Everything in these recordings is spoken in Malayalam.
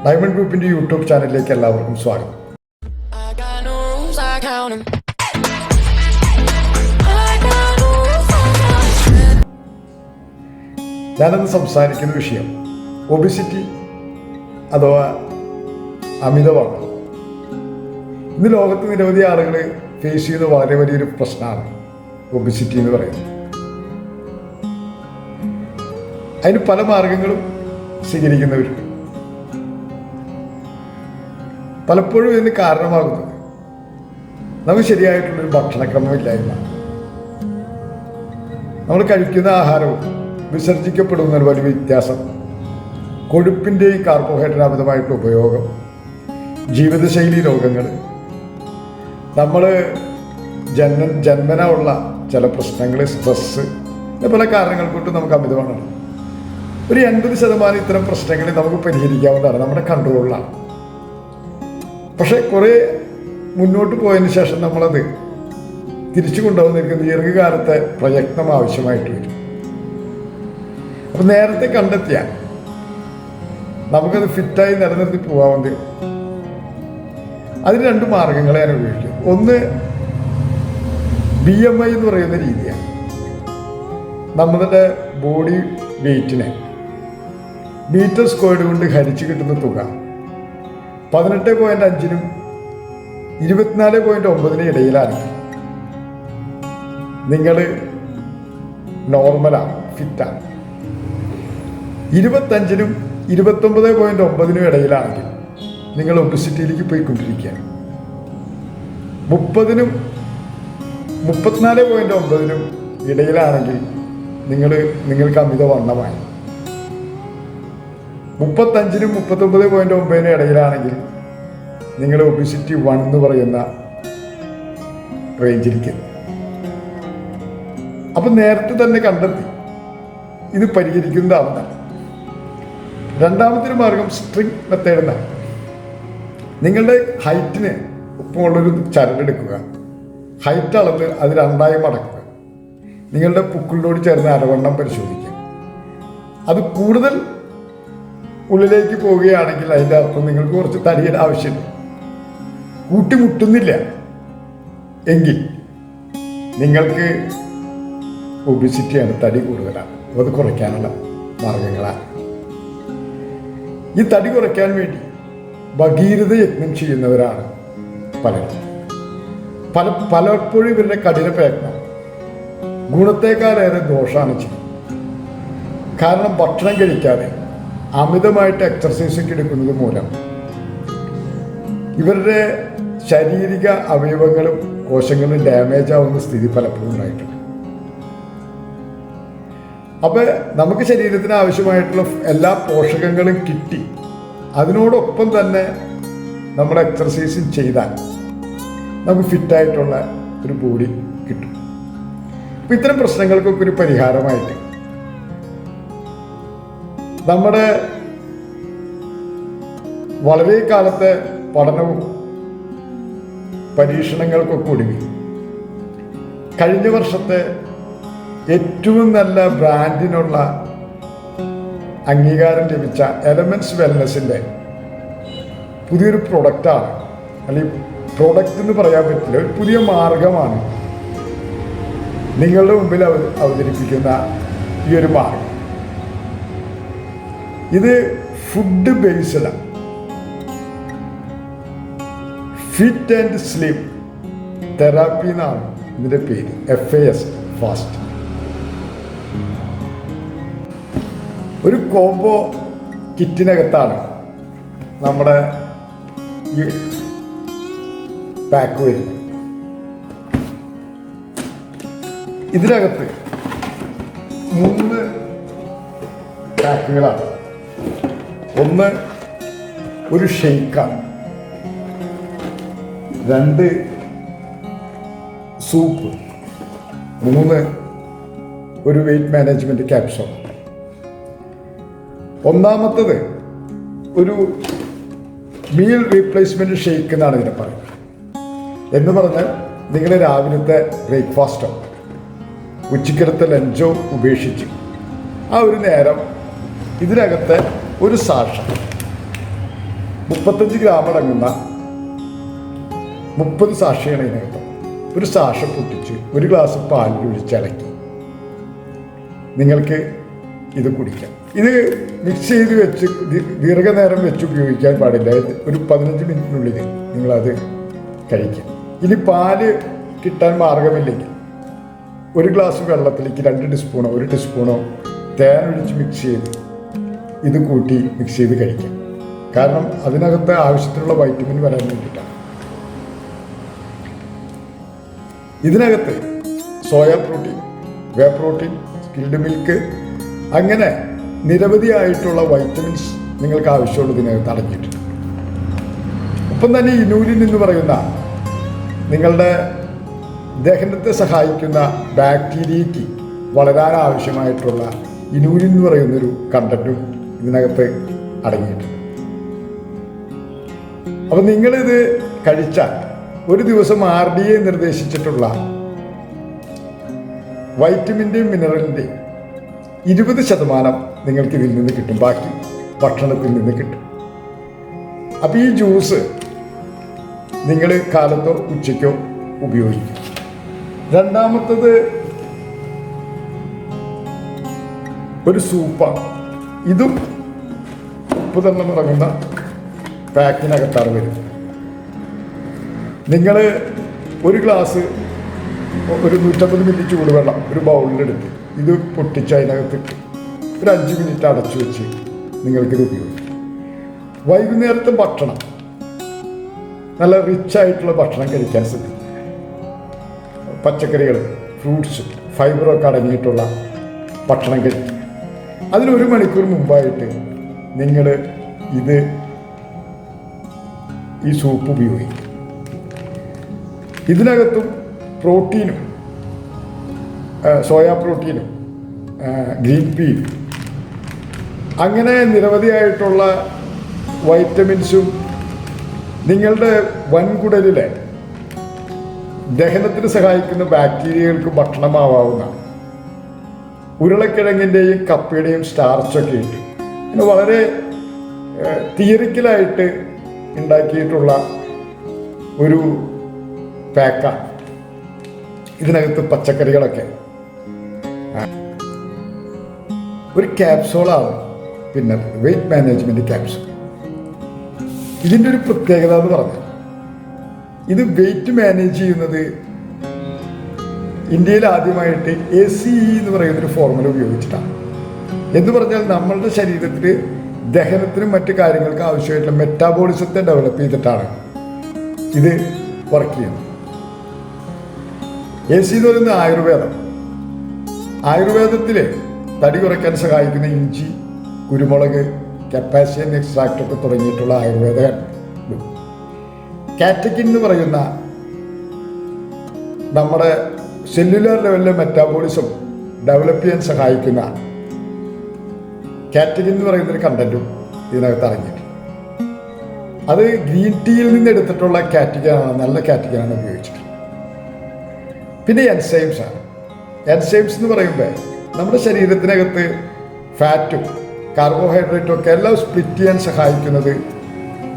ഡയമണ്ട് ഗ്രൂപ്പിൻ്റെ യൂട്യൂബ് ചാനലിലേക്ക് എല്ലാവർക്കും സ്വാഗതം. ഞാനിന്ന് സംസാരിക്കുന്ന വിഷയം ഒബിസിറ്റി അഥവാ അമിതവണ്ണം. ഇന്ന് ലോകത്ത് നിരവധി ആളുകൾ ഫേസ് ചെയ്യുന്ന വളരെ വലിയൊരു പ്രശ്നമാണ് ഒബിസിറ്റി എന്ന് പറയുന്നത്. അതിന് പല മാർഗങ്ങളും സ്വീകരിക്കുന്നവരുണ്ട്. പലപ്പോഴും ഇതിന് കാരണമാകുന്നത് നമുക്ക് ശരിയായിട്ടുള്ളൊരു ഭക്ഷണക്രമമില്ലായ്മ, നമ്മൾ കഴിക്കുന്ന ആഹാരവും വിസർജിക്കപ്പെടുന്ന ഒരു വലിയ വ്യത്യാസം, കൊഴുപ്പിൻ്റെയും കാർബോഹൈഡ്രേറ്റ് അമിതമായിട്ടുള്ള ഉപയോഗം, ജീവിതശൈലി രോഗങ്ങൾ, നമ്മൾ ജന്മന ഉള്ള ചില പ്രശ്നങ്ങൾ, സ്ട്രെസ്സ്, പല കാരണങ്ങൾ കൊണ്ട് നമുക്ക് അമിതവണ്ണം. ഒരു 80% ഇത്തരം പ്രശ്നങ്ങൾ നമുക്ക് പരിഹരിക്കാവുന്നതാണ്, നമ്മുടെ കൺട്രോളിലാണ്. പക്ഷേ കുറേ മുന്നോട്ട് പോയതിന് ശേഷം നമ്മളത് തിരിച്ചു കൊണ്ടുവന്നിരിക്കുന്ന ദീർഘകാലത്തെ പ്രയത്നം ആവശ്യമായിട്ട് വരും. അപ്പം നേരത്തെ കണ്ടെത്തിയാൽ നമുക്കത് ഫിറ്റായി നിലനിർത്തി പോകാവുന്നത്. അതിന് 2 മാർഗങ്ങളെ ഞാൻ ഉപയോഗിക്കും. ഒന്ന് BMI എന്ന് പറയുന്ന രീതിയാണ്. നമ്മുടെ ബോഡി വെയ്റ്റിനെ മീറ്റർ സ്ക്വയർഡ് കൊണ്ട് ഹരിച്ച് കിട്ടുന്ന തുക 18.5-നും 24.9-നും ഇടയിലാണ്. നിങ്ങൾ നോർമലാണ്, ഫിറ്റാണ്. 25-നും 29.9-നും ഇടയിലാണെങ്കിൽ നിങ്ങൾ ഒബിസിറ്റിയിലേക്ക് പോയിക്കൊണ്ടിരിക്കുകയാണ്. 30-നും 34.9-നും ഇടയിലാണെങ്കിൽ നിങ്ങൾക്ക് അമിതവണ്ണമായി. 35-നും 39.9-നും ഇടയിലാണെങ്കിൽ നിങ്ങൾ ഒബിസിറ്റി 1 എന്ന് പറയുന്ന റേഞ്ചിരിക്കുന്നു. അപ്പം നേരത്തെ തന്നെ കണ്ടെത്തി ഇത് പരിഹരിക്കുന്നതാവുന്ന. രണ്ടാമത്തെ മാർഗം സ്ട്രിംഗ് മെത്തേഡ് എന്നാണ്. നിങ്ങളുടെ ഹൈറ്റിന് ഒപ്പമുള്ളൊരു ചരടെടുക്കുക, ഹൈറ്റ് അളന്ന് അത് 2ആയി മടക്കുക, നിങ്ങളുടെ പുക്കിളിനോട് ചേർന്ന് അരവണ്ണം പരിശോധിക്കുക. അത് കൂടുതൽ ഉള്ളിലേക്ക് പോവുകയാണെങ്കിൽ അതിൻ്റെ അർത്ഥം നിങ്ങൾക്ക് കുറച്ച് തടിയുടെ ആവശ്യമുണ്ട്. കൂട്ടിമുട്ടുന്നില്ല എങ്കിൽ നിങ്ങൾക്ക് ഒബിസിറ്റിയാണ്, തടി കൂടുതലാണ്. അത് കുറയ്ക്കാനുള്ള മാർഗങ്ങളാണ്. ഈ തടി കുറയ്ക്കാൻ വേണ്ടി ഭഗീരഥ യത്നം ചെയ്യുന്നവരാണ് പലരും. പലപ്പോഴും ഇവരുടെ കഠിന പ്രയത്നം ഗുണത്തേക്കാളേറെ ദോഷമാണ് ചെയ്യുന്നത്. കാരണം ഭക്ഷണം കഴിക്കാതെ അമിതമായിട്ട് എക്സർസൈസൊക്കെ എടുക്കുന്നത് മൂലം ഇവരുടെ ശാരീരിക അവയവങ്ങളും കോശങ്ങളും ഡാമേജ് ആവുന്ന സ്ഥിതി പലപ്പോഴും ഉണ്ടായിട്ടുണ്ട്. അപ്പോൾ നമുക്ക് ശരീരത്തിന് ആവശ്യമായിട്ടുള്ള എല്ലാ പോഷകങ്ങളും കിട്ടി, അതിനോടൊപ്പം തന്നെ നമ്മൾ എക്സർസൈസും ചെയ്താൽ നമുക്ക് ഫിറ്റായിട്ടുള്ള ഒരു ബോഡി കിട്ടും. അപ്പം ഇത്തരം പ്രശ്നങ്ങൾക്കൊക്കെ ഒരു പരിഹാരമായിട്ട് നമ്മുടെ വളരെ കാലത്തെ പഠനവും പരീക്ഷണങ്ങൾക്കൊക്കെ ഒടുങ്ങി കഴിഞ്ഞ വർഷത്തെ ഏറ്റവും നല്ല ബ്രാൻഡിനുള്ള അംഗീകാരം ലഭിച്ച എലമെൻറ്റ്സ് വെൽനെസ്സിൻ്റെ പുതിയൊരു പ്രൊഡക്റ്റാണ്, അല്ലെങ്കിൽ പ്രൊഡക്റ്റ് എന്ന് പറയാൻ പറ്റില്ല, ഒരു പുതിയ മാർഗമാണ് നിങ്ങളുടെ മുമ്പിൽ അവതരിപ്പിക്കുന്ന ഈ ഒരു മാർഗം. ഇത് ഫുഡ് ബേസ്ഡാണ്. ഫിറ്റ് ആൻഡ് സ്ലിം തെറാപ്പി എന്നാണ് ഇതിൻ്റെ പേര്, FAST, ഫാസ്റ്റ്. ഒരു കോംബോ കിറ്റിനകത്താണ് നമ്മുടെ ഈ പാക്ക് വരുന്നത്. ഇതിനകത്ത് 3 പാക്കുകളാണ്. ഒന്ന് ഒരു ഷെയ്ക്കാണ്, 2 സൂപ്പ്, 3 ഒരു വെയ്റ്റ് മാനേജ്മെൻറ്റ് ക്യാപ്സൂൾ. ഒന്നാമത്തത് ഒരു മീൽ റീപ്ലേസ്മെൻറ്റ് ഷെയ്ക്ക് എന്നാണ് ഇതിനെ പറയുന്നത്. എന്ന് പറഞ്ഞാൽ നിങ്ങൾ രാവിലത്തെ ബ്രേക്ക്ഫാസ്റ്റോ ഉച്ചക്കലത്തെ ലഞ്ചോ ഉപേക്ഷിച്ച് ആ ഒരു നേരം ഇതിനകത്തെ ഒരു സാഷ 35 ഗ്രാം അടങ്ങുന്ന 30 സാഷയാണ് ഇതിനകത്ത്. ഒരു സാഷ പൊട്ടിച്ച് 1 ഗ്ലാസ് പാലിൽ ഒഴിച്ചിളക്കി നിങ്ങൾക്ക് ഇത് കുടിക്കാം. ഇത് മിക്സ് ചെയ്ത് വെച്ച് ദീർഘനേരം വെച്ച് ഉപയോഗിക്കാൻ പാടില്ല. ഒരു 15 മിനിറ്റിനുള്ളിൽ നിങ്ങളത് കഴിക്കാം. ഇനി പാല് കിട്ടാൻ മാർഗമില്ലെങ്കിൽ 1 ഗ്ലാസ് വെള്ളത്തിലേക്ക് 2 ടീസ്പൂണോ 1 ടീസ്പൂണോ തേൻ ഒഴിച്ച് മിക്സ് ചെയ്ത് ഇത് കൂട്ടി മിക്സ് ചെയ്ത് കഴിക്കാം. കാരണം അതിനകത്ത് ആവശ്യത്തിനുള്ള വൈറ്റമിൻ വരാൻ വേണ്ടിയിട്ടാണ്. ഇതിനകത്ത് സോയ പ്രോട്ടീൻ, വേ പ്രോട്ടീൻ, സ്കിൽഡ് മിൽക്ക്, അങ്ങനെ നിരവധിയായിട്ടുള്ള വൈറ്റമിൻസ് നിങ്ങൾക്ക് ആവശ്യമുള്ളത് ഇതിനകത്ത് അടങ്ങിയിട്ടുണ്ട്. ഒപ്പം തന്നെ ഇനൂലിൻ എന്ന് പറയുന്ന നിങ്ങളുടെ ദഹനത്തെ സഹായിക്കുന്ന ബാക്ടീരിയയ്ക്ക് വളരാൻ ആവശ്യമായിട്ടുള്ള ഇനൂലിൻ എന്ന് പറയുന്നൊരു കണ്ടന്റും ഇതിനകത്ത് അടങ്ങിയിട്ടുണ്ട്. അപ്പം നിങ്ങളിത് കഴിച്ചാൽ ഒരു ദിവസം RDA നിർദ്ദേശിച്ചിട്ടുള്ള വൈറ്റമിൻ്റെയും മിനറലിൻ്റെയും 20% നിങ്ങൾക്ക് ഇതിൽ നിന്ന് കിട്ടും. ബാക്കി ഭക്ഷണത്തിൽ നിന്ന് കിട്ടും. അപ്പോൾ ഈ ജ്യൂസ് നിങ്ങൾ കാലത്തോ ഉച്ചയ്ക്കോ ഉപയോഗിക്കും. രണ്ടാമത്തത് ഒരു സൂപ്പാണ്. ഇതും ഉപ്പ് തന്നെ ഇറങ്ങുന്ന പാക്കിനകത്താണ് വരുന്നത്. നിങ്ങൾ 1 ഗ്ലാസ് ഒരു 150 മില്ലി ചൂടുവെള്ളം ഒരു ബൗളിലെടുത്ത് ഇത് പൊട്ടിച്ച് അതിനകത്തിട്ട് ഒരു 5 മിനിറ്റ് അടച്ചു വെച്ച് നിങ്ങൾക്കിത് ഉപയോഗിക്കും. വൈകുന്നേരത്തെ ഭക്ഷണം നല്ല റിച്ചായിട്ടുള്ള ഭക്ഷണം കഴിക്കാൻ ശ്രമിക്കും. പച്ചക്കറികൾ, ഫ്രൂട്ട്സ്, ഫൈബറൊക്കെ അടങ്ങിയിട്ടുള്ള ഭക്ഷണം കഴിക്കും. അതിന് 1 മണിക്കൂർ മുമ്പായിട്ട് നിങ്ങൾ ഈ സൂപ്പ് ഉപയോഗിക്കും. ഇതിനകത്തും പ്രോട്ടീനും സോയാ പ്രോട്ടീനും ഗ്രീൻ പീയും അങ്ങനെ നിരവധിയായിട്ടുള്ള വൈറ്റമിൻസും നിങ്ങളുടെ വൻകുടലിലെ ദഹനത്തിന് സഹായിക്കുന്ന ബാക്ടീരിയകൾക്ക് ഭക്ഷണമാവാവുന്ന ഉരുളക്കിഴങ്ങിൻ്റെയും കപ്പയുടെയും സ്റ്റാർച്ചൊക്കെ ഇട്ട് പിന്നെ വളരെ തിയറിക്കലായിട്ട് ഉണ്ടാക്കിയിട്ടുള്ള ഒരു പാക്കാണ്. ഇതിനകത്ത് പച്ചക്കറികളൊക്കെ ഒരു ക്യാപ്സൂളാണ്. പിന്നെ വെയിറ്റ് മാനേജ്മെൻറ്റ് ക്യാപ്സൂൾ. ഇതിൻ്റെ ഒരു പ്രത്യേകത എന്ന് പറഞ്ഞാൽ ഇത് വെയിറ്റ് മാനേജ് ചെയ്യുന്നത് ഇന്ത്യയിൽ ആദ്യമായിട്ട് ACE എന്ന് പറയുന്നൊരു ഫോർമുല ഉപയോഗിച്ചിട്ടാണ്. എന്ന് പറഞ്ഞാൽ നമ്മളുടെ ശരീരത്തിൽ ദഹനത്തിനും മറ്റു കാര്യങ്ങൾക്ക് ആവശ്യമായിട്ടുള്ള മെറ്റാബോളിസത്തെ ഡെവലപ്പ് ചെയ്തിട്ടാണ് ഇത് വർക്ക് ചെയ്യുന്നത്. ACE എന്ന് പറയുന്നത് ആയുർവേദത്തിൽ തടി കുറയ്ക്കാൻ സഹായിക്കുന്ന ഇഞ്ചി, കുരുമുളക്, കപ്പാസിയൻ എക്സ്ട്രാക്റ്റ് ഒക്കെ തുടങ്ങിയിട്ടുള്ള ആയുർവേദ കാറ്റക്കിൻ എന്ന് പറയുന്ന നമ്മുടെ സെല്ലുലാർ ലെവലിലെ മെറ്റാബോളിസം ഡെവലപ്പ് ചെയ്യാൻ സഹായിക്കുന്ന കാറ്റക്കിൻ എന്ന് പറയുന്നൊരു കണ്ടന്റും ഇതിനകത്ത് അടങ്ങിയിട്ടുണ്ട്. അത് ഗ്രീൻ ടീയിൽ നിന്ന് എടുത്തിട്ടുള്ള കാറ്റക്കിനാണ്, നല്ല കാറ്റക്കിനാണ് ഉപയോഗിച്ചിട്ടുള്ളത്. പിന്നെ എൻസൈംസ് ആണ്. എൻസൈംസ് എന്ന് പറയുമ്പോൾ നമ്മുടെ ശരീരത്തിനകത്ത് ഫാറ്റും കാർബോഹൈഡ്രേറ്റും ഒക്കെ എല്ലാം സ്പ്ലിറ്റ് ചെയ്യാൻ സഹായിക്കുന്നത്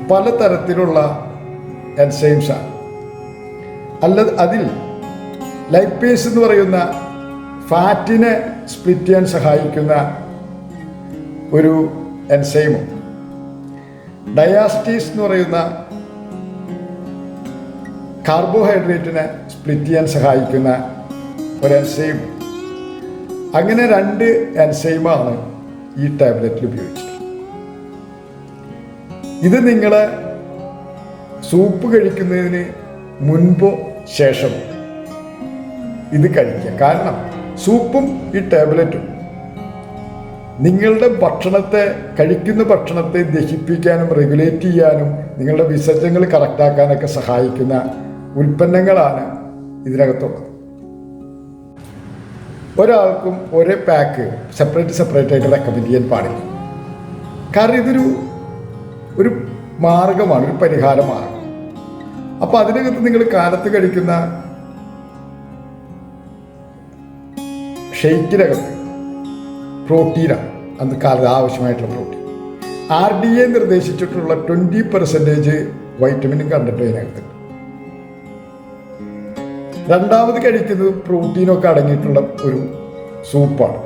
പലതരത്തിലുള്ള എൻസൈംസാണ്. അതിൽ ലൈപ്പേസ് എന്ന് പറയുന്ന ഫാറ്റിനെ സ്പ്ലിറ്റ് ചെയ്യാൻ സഹായിക്കുന്ന ഒരു എൻസൈമും, ഡയാസ്റ്റീസ് എന്ന് പറയുന്ന കാർബോഹൈഡ്രേറ്റിനെ സ്പ്ലിറ്റ് ചെയ്യാൻ സഹായിക്കുന്ന ഒരു എൻസൈം. അങ്ങനെ 2 എൻസൈമാണ് ഈ ടാബ്ലറ്റിൽ ഉപയോഗിച്ചത്. ഇത് നിങ്ങൾ സൂപ്പ് കഴിക്കുന്നതിന് മുൻപോ ശേഷമോ ഇത് കഴിക്കുക. കാരണം സൂപ്പും ഈ ടാബ്ലറ്റും നിങ്ങളുടെ കഴിക്കുന്ന ഭക്ഷണത്തെ ദഹിപ്പിക്കാനും റെഗുലേറ്റ് ചെയ്യാനും നിങ്ങളുടെ വിസർജ്യങ്ങൾ കറക്റ്റാക്കാനൊക്കെ സഹായിക്കുന്ന ഉൽപ്പന്നങ്ങളാണ് ഇതിനകത്തുള്ളത്. ഒരാൾക്കും ഒരേ പാക്ക് സെപ്പറേറ്റ് ആയിട്ട് റെക്കമെൻഡ് ചെയ്യാൻ പാടില്ല. കാരണം ഇതൊരു മാർഗമാണ്, ഒരു പരിഹാര മാർഗം. അപ്പോൾ അതിനകത്ത് നിങ്ങൾ കാലത്ത് കഴിക്കുന്ന ഷെയ്ക്കിനകത്ത് പ്രോട്ടീനാണ്, അന്ന് കാലത്ത് ആവശ്യമായിട്ടുള്ള പ്രോട്ടീൻ. RDA നിർദ്ദേശിച്ചിട്ടുള്ള 20% വൈറ്റമിനും കണ്ടിട്ട് അതിനകത്തുണ്ട്. രണ്ടാമത് കഴിക്കുന്നത് പ്രോട്ടീനൊക്കെ അടങ്ങിയിട്ടുള്ള ഒരു സൂപ്പാണ്.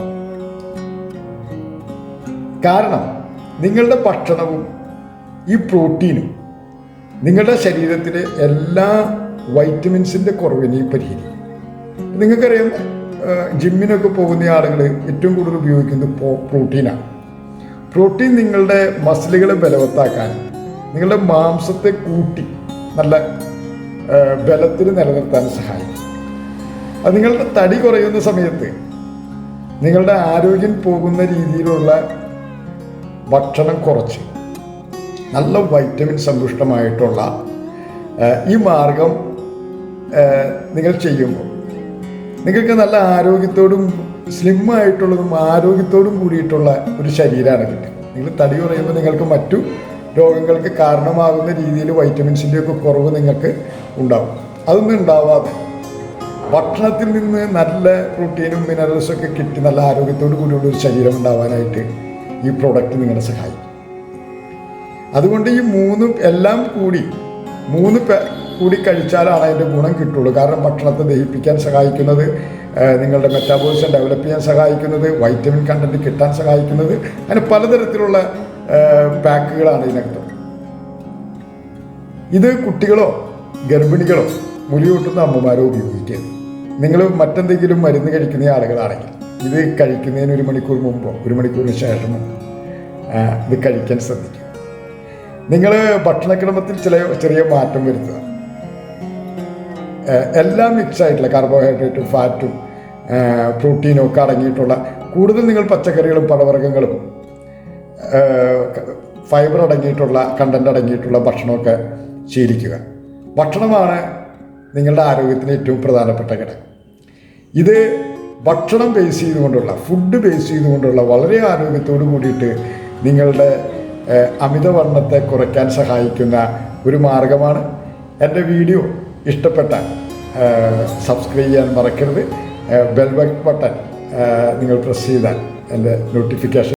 കാരണം നിങ്ങളുടെ ഭക്ഷണവും ഈ പ്രോട്ടീനും നിങ്ങളുടെ ശരീരത്തിലെ എല്ലാ വൈറ്റമിൻസിൻ്റെ കുറവിനെയും പരിഹരിക്കും. നിങ്ങൾക്കറിയാം, ജിമ്മിനൊക്കെ പോകുന്ന ആളുകൾ ഏറ്റവും കൂടുതൽ ഉപയോഗിക്കുന്നത് പ്രോട്ടീനാണ്. പ്രോട്ടീൻ നിങ്ങളുടെ മസിലുകളെ ബലവത്താക്കാൻ, നിങ്ങളുടെ മാംസത്തെ കൂട്ടി നല്ല ബലത്തിൽ നിലനിർത്താൻ സഹായിക്കും. അത് നിങ്ങളുടെ തടി കുറയുന്ന സമയത്ത് നിങ്ങളുടെ ആരോഗ്യം പോകുന്ന രീതിയിലുള്ള ഭക്ഷണം കുറച്ച് നല്ല വൈറ്റമിൻ സമ്പുഷ്ടമായിട്ടുള്ള ഈ മാർഗം നിങ്ങൾ ചെയ്യുമ്പോൾ നിങ്ങൾക്ക് നല്ല ആരോഗ്യത്തോടും സ്ലിമ്മായിട്ടുള്ളതും ആരോഗ്യത്തോടും കൂടിയിട്ടുള്ള ഒരു ശരീരമാണ് കിട്ടുക. നിങ്ങൾ തടി കുറയുമ്പോൾ നിങ്ങൾക്ക് മറ്റു രോഗങ്ങൾക്ക് കാരണമാകുന്ന രീതിയിൽ വൈറ്റമിൻസിൻ്റെയൊക്കെ കുറവ് നിങ്ങൾക്ക് ഉണ്ടാവും. അതൊന്നും ഉണ്ടാവാതെ ഭക്ഷണത്തിൽ നിന്ന് നല്ല പ്രോട്ടീനും മിനറൽസൊക്കെ കിട്ടി നല്ല ആരോഗ്യത്തോടു കൂടിയുള്ള ഒരു ശരീരം ഉണ്ടാവാനായിട്ട് ഈ പ്രോഡക്റ്റ് നിങ്ങളെ സഹായിക്കും. അതുകൊണ്ട് ഈ എല്ലാം കൂടി കൂടി കഴിച്ചാലാണ് അതിൻ്റെ ഗുണം കിട്ടുള്ളൂ. കാരണം ഭക്ഷണത്തെ ദഹിപ്പിക്കാൻ സഹായിക്കുന്നത്, നിങ്ങളുടെ മെറ്റാബോളിസം ഡെവലപ്പ് ചെയ്യാൻ സഹായിക്കുന്നത്, വൈറ്റമിൻ കണ്ടൻറ്റ് കിട്ടാൻ സഹായിക്കുന്നത്, അങ്ങനെ പലതരത്തിലുള്ള പാക്കുകളാണ് ഇതിനകത്ത്. ഇത് കുട്ടികളോ ഗർഭിണികളോ മുടി കൂട്ടുന്ന അമ്മമാരോ ഉപയോഗിക്കരുത്. നിങ്ങൾ മറ്റെന്തെങ്കിലും മരുന്ന് കഴിക്കുന്ന ആളുകളാണെങ്കിൽ ഇത് കഴിക്കുന്നതിന് 1 മണിക്കൂർ മുമ്പോ 1 മണിക്കൂറിന് ശേഷമോ ഇത് കഴിക്കാൻ ശ്രദ്ധിക്കുക. നിങ്ങൾ ഭക്ഷണക്രമത്തിൽ ചെറിയ മാറ്റം വരുത്തുക. എല്ലാം മിക്സ് ആയിട്ടുള്ള കാർബോഹൈഡ്രേറ്റും ഫാറ്റും പ്രോട്ടീനും ഒക്കെ അടങ്ങിയിട്ടുള്ള കൂടുതൽ നിങ്ങൾ പച്ചക്കറികളും പഴവർഗ്ഗങ്ങളും ഫൈബർ അടങ്ങിയിട്ടുള്ള കണ്ടന്റ് അടങ്ങിയിട്ടുള്ള ഭക്ഷണമൊക്കെ ശീലിക്കുക. ഭക്ഷണമാണ് നിങ്ങളുടെ ആരോഗ്യത്തിന് ഏറ്റവും പ്രധാനപ്പെട്ട ഘടകം. ഇത് ഭക്ഷണം ബേസ് ചെയ്തുകൊണ്ടുള്ള ഫുഡ് ബേസ് ചെയ്തുകൊണ്ടുള്ള വളരെ ആരോഗ്യത്തോടു കൂടിയിട്ട് നിങ്ങളുടെ അമിതവണ്ണത്തെ കുറയ്ക്കാൻ സഹായിക്കുന്ന ഒരു മാർഗമാണ്. എൻ്റെ വീഡിയോ ഇഷ്ടപ്പെട്ടാൽ സബ്സ്ക്രൈബ് ചെയ്യാൻ മറക്കരുത്. ബെൽ ബട്ടൺ നിങ്ങൾ പ്രസ് ചെയ്താൽ എൻ്റെ നോട്ടിഫിക്കേഷൻ